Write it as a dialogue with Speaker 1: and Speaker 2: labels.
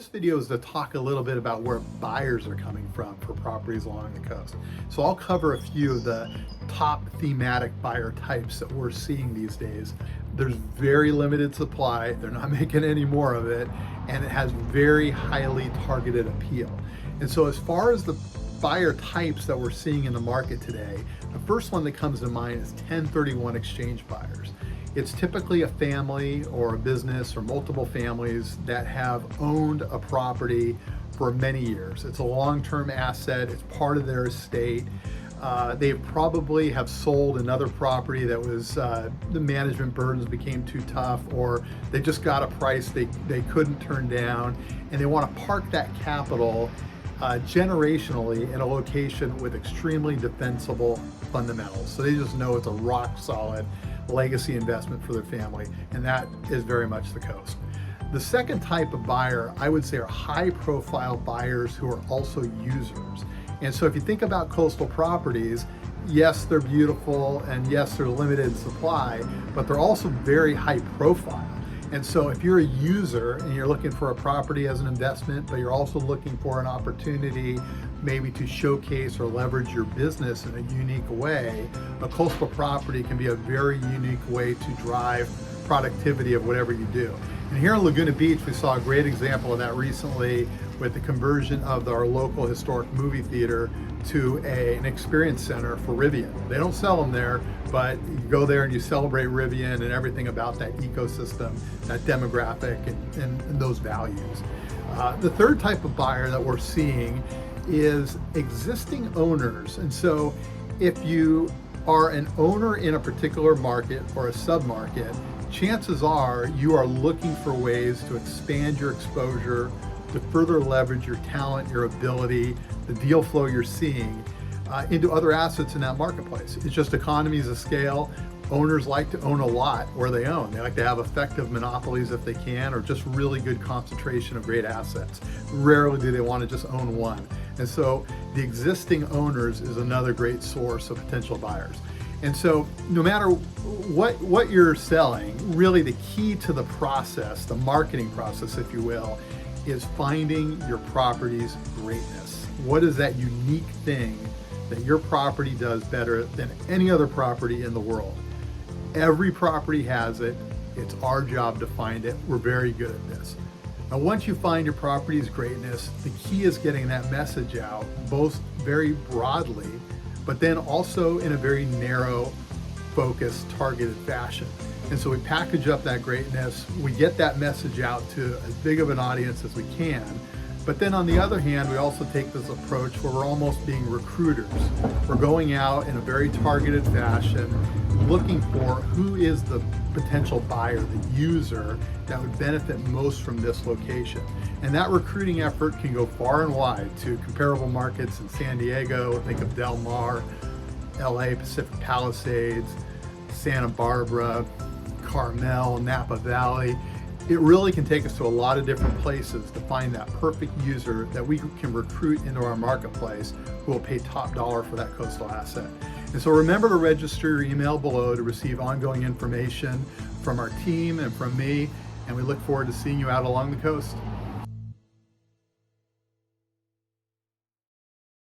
Speaker 1: This video is to talk a little bit about where buyers are coming from for properties along the coast. So I'll cover a few of the top thematic buyer types that we're seeing these days. There's very limited supply, they're not making any more of it, and it has very highly targeted appeal. And so as far as the buyer types that we're seeing in the market today, the first one that comes to mind is 1031 exchange buyers. It's typically a family or a business or multiple families that have owned a property for many years. It's a long-term asset, it's part of their estate. They probably have sold another property that was, the management burdens became too tough, or they just got a price they couldn't turn down, and they want to park that capital generationally in a location with extremely defensible fundamentals. So they just know it's a rock solid legacy investment for their family, and that is very much the coast. The second type of buyer, I would say, are high profile buyers who are also users. And so if you think about coastal properties, yes, they're beautiful, and yes, they're limited in supply, but they're also very high profile. And so if you're a user and you're looking for a property as an investment, but you're also looking for an opportunity maybe to showcase or leverage your business in a unique way, a coastal property can be a very unique way to drive productivity of whatever you do. And here in Laguna Beach, we saw a great example of that recently with the conversion of our local historic movie theater to an experience center for Rivian. They don't sell them there, but you go there and you celebrate Rivian and everything about that ecosystem, that demographic, and those values. The third type of buyer that we're seeing is existing owners. And so if you are an owner in a particular market or a sub-market, chances are you are looking for ways to expand your exposure, to further leverage your talent, your ability, the deal flow you're seeing into other assets in that marketplace. It's just economies of scale. Owners like to own a lot where they own. They like to have effective monopolies if they can, or just really good concentration of great assets. Rarely do they want to just own one. And so the existing owners is another great source of potential buyers. And so no matter what you're selling, really the key to the process, the marketing process, if you will, is finding your property's greatness. What is that unique thing that your property does better than any other property in the world? Every property has it. It's our job to find it. We're very good at this. Now, once you find your property's greatness, the key is getting that message out, both very broadly, but then also in a very narrow, focused, targeted fashion. And so we package up that greatness, we get that message out to as big of an audience as we can. But then on the other hand, we also take this approach where we're almost being recruiters. We're going out in a very targeted fashion, looking for who is the potential buyer, the user that would benefit most from this location. And that recruiting effort can go far and wide to comparable markets in San Diego, think of Del Mar, LA, Pacific Palisades, Santa Barbara, Carmel, Napa Valley. It really can take us to a lot of different places to find that perfect user that we can recruit into our marketplace who will pay top dollar for that coastal asset. And so remember to register your email below to receive ongoing information from our team and from me, and we look forward to seeing you out along the coast.